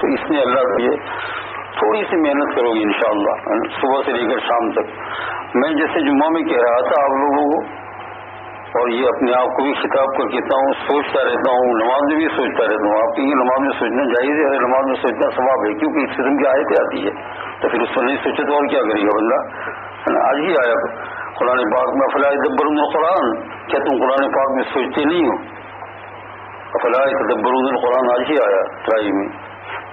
تو اس میں اللہ کو یہ تھوڑی سی محنت کرو گی انشاءاللہ صبح سے لے کر شام تک. میں جیسے جمعہ میں کہہ رہا تھا آپ لوگوں کو، اور یہ اپنے آپ کو بھی خطاب کر کہتا ہوں، سوچتا رہتا ہوں، نماز میں بھی سوچتا رہتا ہوں. آپ کی نماز میں سوچنا جائز ہے، نماز میں سوچنا ثواب ہے، کیونکہ اس قسم کی آیتیں آتی ہے. تو پھر اس پر نہیں سوچے تو اور کیا کرے گا بندہ. آج ہی آیا قرآن پاک میں افلا یدبرون القرآن، کیا تم قرآن پاک میں سوچتے نہیں ہو؟ افلا یتدبرون القرآن آج ہی آیا ٹرائی میں،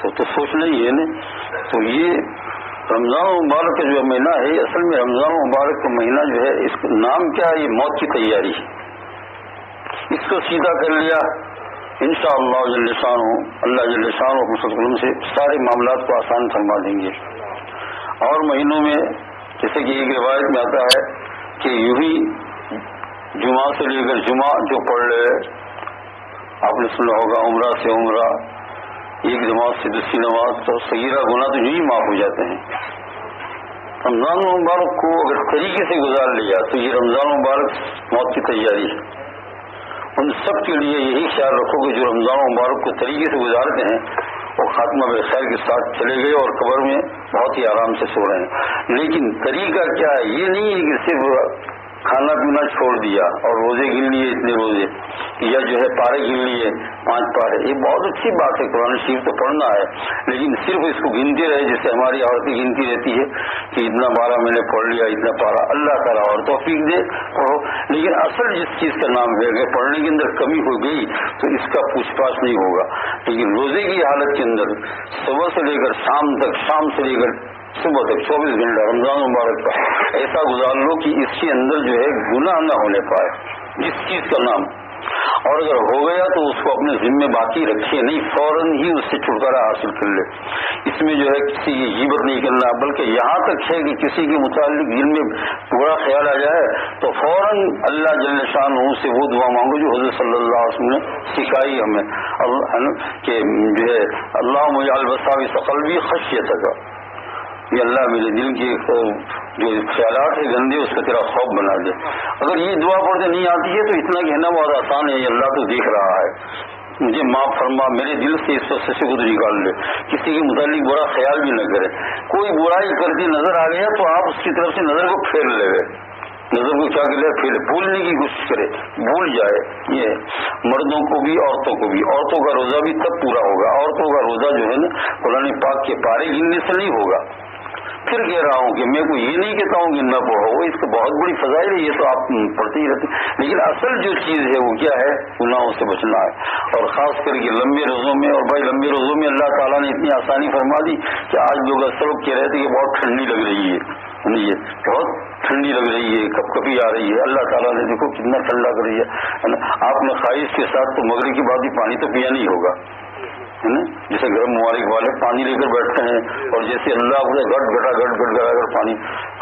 تو سوچنا ہی ہے نا. تو یہ رمضان مبارک کا جو مہینہ ہے، اصل میں رمضان مبارک کا مہینہ جو ہے، اس کا نام کیا ہے؟ یہ موت کی تیاری. اس کو سیدھا کر لیا انشاءاللہ جل شانہ، اللہ جل شانہ اپنے سے سارے معاملات کو آسان فرما دیں گے. اور مہینوں میں جیسے کہ ایک روایت میں آتا ہے کہ یوں ہی جمعہ سے لے کر جمعہ جو پڑھ لے، آپ نے سنا ہوگا عمرہ سے عمرہ، ایک نماز سے دوسری نماز، تو صغیرہ گناہ تو یوں ہی معاف ہو جاتے ہیں. رمضان مبارک کو اگر طریقے سے گزار لیا تو یہ رمضان مبارک موت کی تیاری ہے. ان سب کے لیے یہی خیال رکھو کہ جو رمضان مبارک کو طریقے سے گزارتے ہیں وہ خاتمہ بخیر کے ساتھ چلے گئے اور قبر میں بہت ہی آرام سے سو رہے ہیں. لیکن طریقہ کیا ہے؟ یہ نہیں ہے کہ صرف کھانا پینا چھوڑ دیا اور روزے گن لیے اتنے روزے، یا جو ہے پارے گن لیے 5 پارے. یہ بہت اچھی بات ہے، قرآن شریف تو پڑھنا ہے، لیکن صرف اس کو گنتے رہے جیسے ہماری عورتیں گنتی رہتی ہے کہ اتنا پارا میں نے پڑھ لیا، اتنا پارا. اللہ تعالیٰ اور توفیق دے پڑھو. لیکن اصل جس چیز کا نام ہے، اگر پڑھنے کے اندر کمی ہو گئی تو اس کا پوچھ پاچھ نہیں ہوگا. لیکن روزے کی حالت کے اندر صبح سے لے کر شام تک، شام سے لے کر صبح تک 24 گھنٹہ رمضان مبارک کا ایسا گزار لو کہ اس کے اندر جو ہے گناہ نہ ہونے پائے جس چیز کا نام. اور اگر ہو گیا تو اس کو اپنے ذمے باقی رکھے نہیں، فوراً ہی اس سے چھٹکارا حاصل کر لے. اس میں جو ہے کسی کی غیبت نہیں کرنا، بلکہ یہاں تک ہے کہ کسی کے متعلق دل میں برا خیال آ جائے تو فوراً اللہ جل شانہ سے وہ دعا مانگو جو حضرت صلی اللہ علیہ وسلم نے سکھائی ہمیں، کہ جو ہے اللہم اجعل وساوس قلبی خشیتک، یہ اللہ میرے دل کے جو خیالات ہے گندے اس کا تیرا خوف بنا دے. اگر یہ دعا پڑھتے نہیں آتی ہے تو اتنا کہنا بہت آسان ہے، اللہ تو دیکھ رہا ہے، مجھے معاف فرما، میرے دل سے اس وسوسے کو تو نکال لے، کسی کے متعلق برا خیال بھی نہ کرے. کوئی برائی کرتی نظر آ گیا تو آپ اس کی طرف سے نظر کو پھیر لے گئے، نظر کو کیا کرے پھر بھولنے کی کوشش کرے، بھول جائے. یہ مردوں کو بھی عورتوں کو بھی. عورتوں کا روزہ بھی تب پورا ہوگا، عورتوں کا روزہ جو ہے نا قرآن پاک کے پارے گننے سے نہیں ہوگا. پھر کہہ رہا ہوں کہ میں کو یہ نہیں کہتا ہوں کہ نہ پڑھو، اس کو بہت بڑی فضائل ہے، یہ تو آپ پڑھتے ہی رہتے، لیکن اصل جو چیز ہے وہ کیا ہے؟ گناہوں سے بچنا ہے. اور خاص کر کے لمبے روزوں میں. اور بھائی لمبے روزوں میں اللہ تعالیٰ نے اتنی آسانی فرما دی کہ آج لوگ سبق کہہ رہے تھے کہ بہت ٹھنڈی لگ رہی ہے، یہ بہت ٹھنڈی لگ رہی ہے، کپ کپی آ رہی ہے. اللہ تعالیٰ نے دیکھو کتنا ٹھنڈا کر رہی ہے. آپ نے خواہش کے ساتھ تو مغرب کے بعد ہی پانی تو پیا نہیں ہوگا، جیسے گرم ممالک والے پانی لے کر بیٹھتے ہیں، اور جیسے اللہ کو گٹ گٹا کر پانی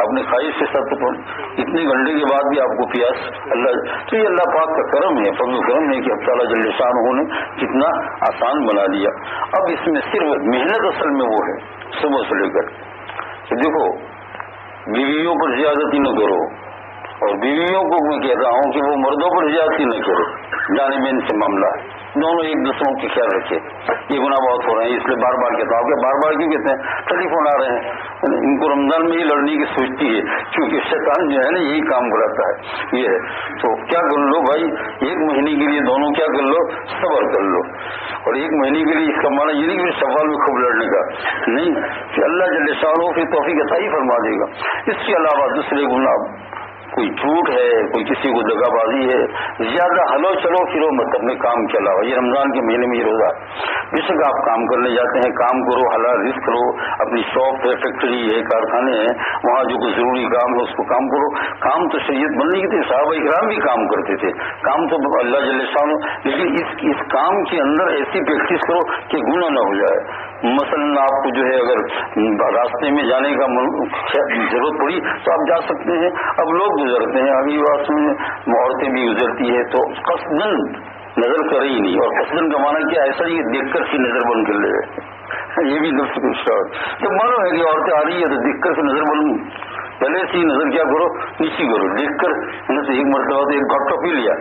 اپنے خواہش کے ساتھ تو اتنے گھنٹے کے بعد بھی آپ کو پیاس اللہ. تو یہ اللہ پاک کا کرم ہے، فضل و کرم ہے کہ اب تعالیٰ جل شانہ نے کتنا آسان بنا دیا. اب اس میں صرف محنت اصل میں وہ ہے صبح سے لے کر کہ دیکھو بیویوں پر زیادتی نہ کرو، اور بیویوں کو میں کہتا ہوں کہ وہ مردوں پر زیادتی نہ کرو، جانب ان سے معاملہ ہے، دونوں ایک دوسروں کی خیال رکھے. یہ گناہ بہت ہو رہے ہیں، اس لیے بار بار کہتا ہوں کہ بار بار کیوں کہتے ہیں؟ ٹیلی فون آ رہے ہیں، ان کو رمضان میں ہی لڑنے کی سوچتی ہے، کیونکہ شیطان جو ہے نا یہی کام کراتا ہے. یہ ہے تو کیا کر لو بھائی، 1 مہینے کے لیے دونوں کیا کر لو، صبر کر لو. اور 1 مہینے کے لیے اس کا معنی یہ نہیں کہ سوال میں خوب لڑنے کا نہیں، کہ اللہ جل شانہ پھر توفیق عطا ہی فرما دے گا. اس کے علاوہ دوسرے گناہ، کوئی جھوٹ ہے، کوئی کسی کو دغا بازی ہے، زیادہ ہلو چلو پھرو مت اپنے کام کے علاوہ. یہ رمضان کے مہینے میں یہ روزہ ہے، بے شک آپ کام کرنے جاتے ہیں، کام کرو، حلال رزق کرو، اپنی شاپ ہے، فیکٹری ہے، کارخانے ہیں، وہاں جو کوئی ضروری کام ہے اس کو کام کرو. کام تو شریعت بننے کی تھی، صحابہ اکرام بھی کام کرتے تھے، کام تو اللہ جل شانہ. لیکن اس کام کے اندر ایسی پریکٹس کرو کہ گناہ نہ ہو جائے. مثلاً آپ کو جو ہے اگر راستے میں جانے کا ضرورت پڑی تو آپ جا سکتے ہیں. اب لوگ گزرتے ہیں، ابھی واسطے میں عورتیں بھی گزرتی ہے تو قصدن نظر کرے ہی نہیں. اور قصدن کا معنی کیا؟ ایسا ہی دیکھ کر کی نظر بند کر لے. یہ بھی نفس کو شاید جب معلوم ہے کہ عورتیں آ رہی ہے تو دیکھ کر سے نظر بند، پہلے سے ہی نظر کیا کرو، نیچی کرو، دیکھ کر. ایک مرتبہ تو ایک گھٹا پی لیا،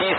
30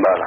12।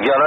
11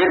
1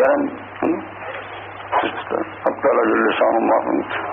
11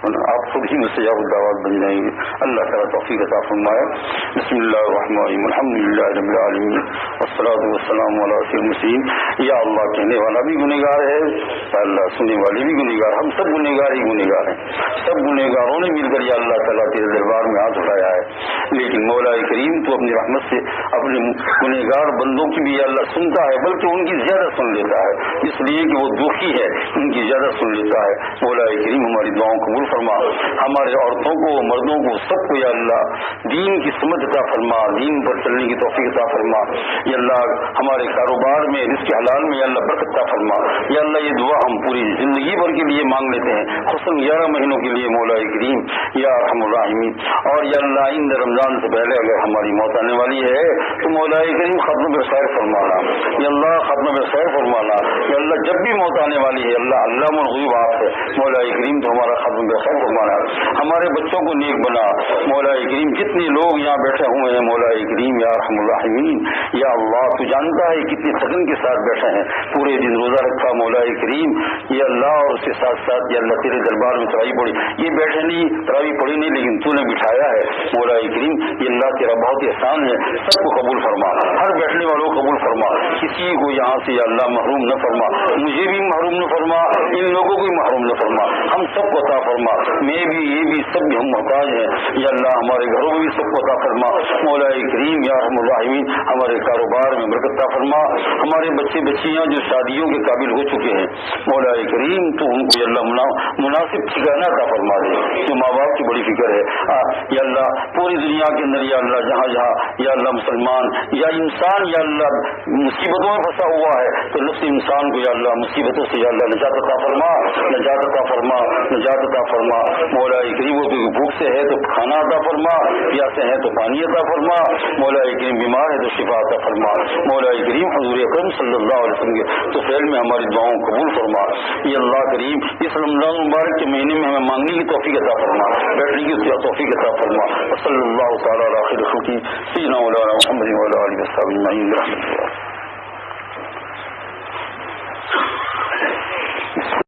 آپ خود ہی مستجاب الدعوات بن جائیں گے. اللہ تعالیٰ توفیق عطا فرمائے. بسم اللہ الرحمن الرحیم الحمد للہ رب العالمین والصلاۃ والسلام علی سید المرسلین. یا اللہ کہنے والا بھی گنہگار ہے, یا اللہ سننے والے بھی گنہگار, ہم سب گنہگار ہی گنہگار ہیں. سب گنہگاروں نے مل کر یا اللہ تعالیٰ تیرے دربار میں ہاتھ اٹھایا ہے, لیکن مولا کریم تو اپنی رحمت سے اپنے گنہگار بندوں کی بھی یا اللہ سنتا ہے, بلکہ ان کی زیادہ سن لیتا ہے, اس لیے کہ وہ دکھی ہے ان کی زیادہ سن لیتا ہے. مولا کریم ہماری دعاؤں قبول فرما, ہمارے عورتوں کو مردوں کو سب کو یا اللہ دین کی سمجھ عطا فرما, دین پر چلنے کی توفیق عطا فرما. یا اللہ ہمارے کاروبار میں رزق حلال میں یا اللہ برکت عطا فرما. یا اللہ یہ دعا ہم پوری زندگی بھر کے لیے مانگ لیتے ہیں, خصوصاً 11 مہینوں کے لیے مولا کریم یا ارحم الراحمین. اور یا اللہ آئندہ رمضان سے پہلے اگر ہماری موت آنے والی ہے تو مولا کریم ختم بالخیر فرمانا, یا اللہ ختم بالخیر فرمانا. یا اللہ جب بھی موت آنے والی ہے اللہ علام الغیوب آپ ہے, مولا کریم تو ہمارا ختم بالخیر فرمانا. ہمارے بچوں کو نیک بنا مولا کریم. جتنے لوگ یہاں بیٹھے ہوئے ہیں مولا کریم یا ارحم الراحمین, یا اللہ تو جانتا ہے کتنی تھکن کے ساتھ بیٹھے ہیں, پورے دن روزہ رکھا مولا کریم یا اللہ, اور اس کے ساتھ ساتھ یا اللہ تیرے دربار میں تراویح پڑھی. یہ بیٹھے نہیں تراویح پڑھی نہیں, لیکن تو نے بٹھایا ہے مولا کریم. یہ اللہ تیرا بہت احسان ہے, سب کو قبول فرما, ہر بیٹھنے والوں کو قبول فرما, کسی کو یہاں سے یا اللہ محروم نہ فرما, مجھے بھی محروم نہ فرما, ان لوگوں کو بھی محروم نہ فرما, ہم سب کو عطا فرما. میں بھی یہ بھی سب بھی ہم محتاج ہیں یا اللہ, ہمارے گھروں میں بھی سب کو عطا فرما مولا کریم یا ارحم الراحمین. ہمارے کاروبار میں برکت عطا فرما, ہمارے بچے بچیاں جو شادیوں کے قابل ہو چکے ہیں مولا کریم تو ان کو یا اللہ مناسب ٹھکانہ عطا فرما دے. جو ماں باپ کی بڑی فکر ہے یا اللہ پوری دنیا کے اندر یا اللہ جہاں جہاں یا اللہ مسلمان یا انسان یا اللہ مصیبتوں میں پھنسا ہوا ہے تو نفس انسان کو یا اللہ مصیبتوں سے یا اللہ نجات عطا فرما, نجات عطا فرما, نجات عطا فرما. مولا کریم وہ بھوک سے ہے تو کھانا عطا فرما, پیاسے ہیں تو پانی عطا فرما. مولا کریم بیمار ہے تو شفا عطا فرما. مولا کریم حضور اکرم صلی اللہ علیہ وسلم کے تو فعل میں ہماری دعاؤں قبول فرما. یہ اللہ کریم اس رمضان مبارک کے مہینے میں ہمیں مانگنے کی توفیق عطا فرما, بیٹھنے کی توفیق عطا فرما. صلی اللہ تعالیٰ علیہ وسلم سیدنا مولانا محمد وعلی آلہ وصحبہ اجمعین.